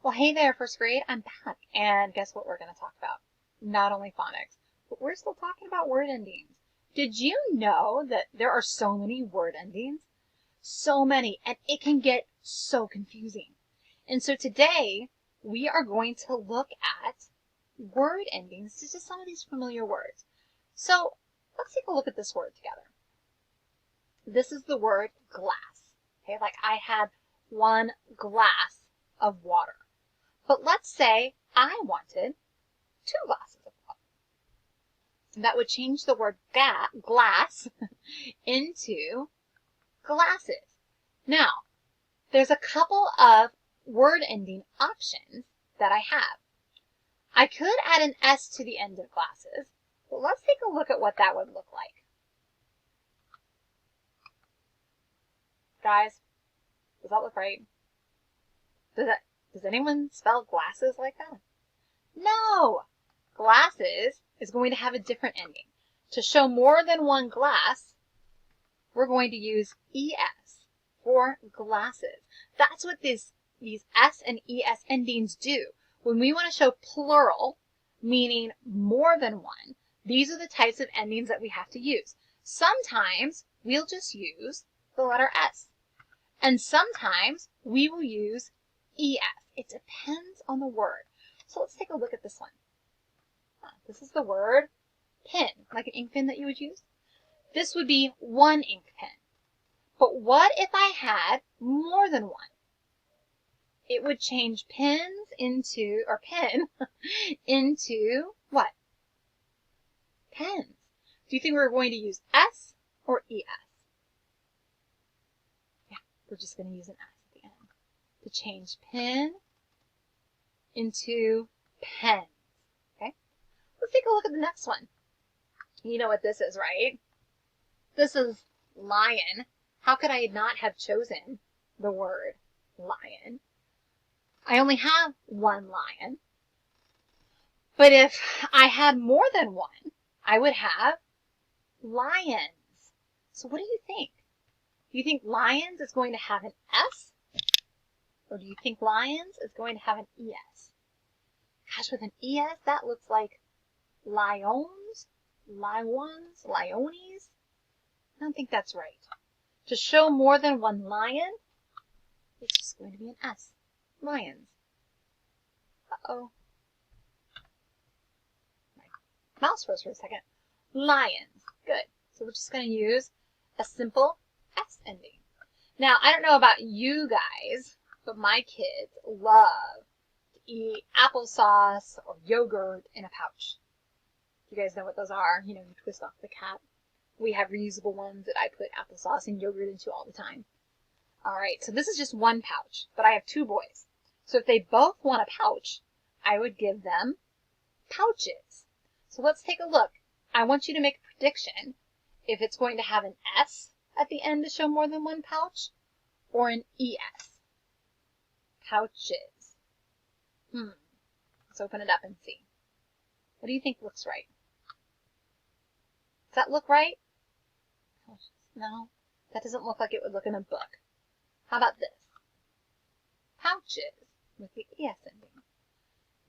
Well, hey there, first grade. I'm back. And guess what we're going to talk about? Not only phonics, but we're still talking about word endings. Did you know that there are so many word endings? So many, and it can get so confusing. And so today, we are going to look at word endings to just some of these familiar words. So let's take a look at this word together. This is the word glass. Okay, like I had 1 glass of water. But let's say I wanted 2 glasses of water. That would change the word glass into glasses. Now, there's a couple of word ending options that I have. I could add an S to the end of glasses, but let's take a look at what that would look like. Guys, does that look right? Does anyone spell glasses like that? No! Glasses is going to have a different ending. To show more than 1 glass, we're going to use ES for glasses. That's what these S and ES endings do. When we want to show plural, meaning more than 1, these are the types of endings that we have to use. Sometimes we'll just use the letter S. And sometimes we will use ES. It depends on the word. So let's take a look at this one. This is the word pen, like an ink pen that you would use. This would be 1 ink pen. But what if I had more than 1? It would change pen into what? Pens. Do you think we're going to use S or ES? Yeah, we're just going to use an S at the end to change pen into pen. Okay? Let's take a look at the next one. You know what this is, right? This is lion. How could I not have chosen the word lion? I only have 1 lion. But if I had more than 1, I would have lions. So what do you think? Do you think lions is going to have an S? Or do you think lions is going to have an ES? Gosh, with an ES, that looks like lions, liones. I don't think that's right. To show more than 1 lion, it's just going to be an S. Lions. Uh-oh. My mouse froze for a second. Lions. Good. So we're just going to use a simple S ending. Now, I don't know about you guys, but my kids love to eat applesauce or yogurt in a pouch. You guys know what those are? You know, you twist off the cap. We have reusable ones that I put applesauce and yogurt into all the time. All right, so this is just 1 pouch, but I have 2 boys. So if they both want a pouch, I would give them pouches. So let's take a look. I want you to make a prediction if it's going to have an S at the end to show more than 1 pouch or an ES. Pouches. Let's open it up and see. What do you think looks right? Does that look right? No, that doesn't look like it would look in a book. How about this? Pouches with the ES ending.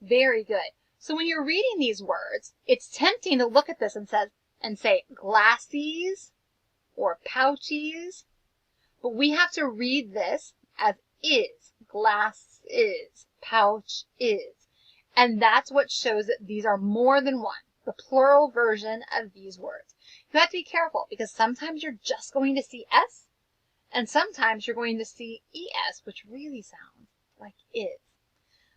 Very good. So when you're reading these words, it's tempting to look at this and say glassies or pouchies, but we have to read this as is. Glass is, pouch is. And that's what shows that these are more than 1, the plural version of these words. You have to be careful because sometimes you're just going to see S and sometimes you're going to see ES, which really sounds like is.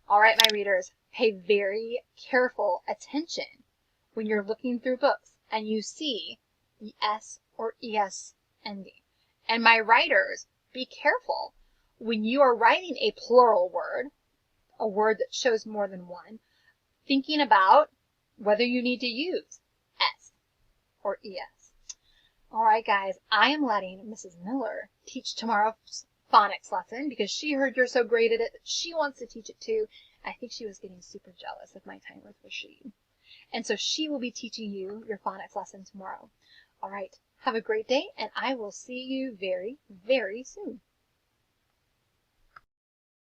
All right, my readers, pay very careful attention when you're looking through books and you see the S or ES ending. And my writers, be careful when you are writing a plural word, a word that shows more than 1, thinking about whether you need to use S or ES. All right, guys, I am letting Mrs. Miller teach tomorrow's phonics lesson because she heard you're so great at it that she wants to teach it too. I think she was getting super jealous of my time with Rashid. And so she will be teaching you your phonics lesson tomorrow. All right, have a great day, and I will see you very, very soon.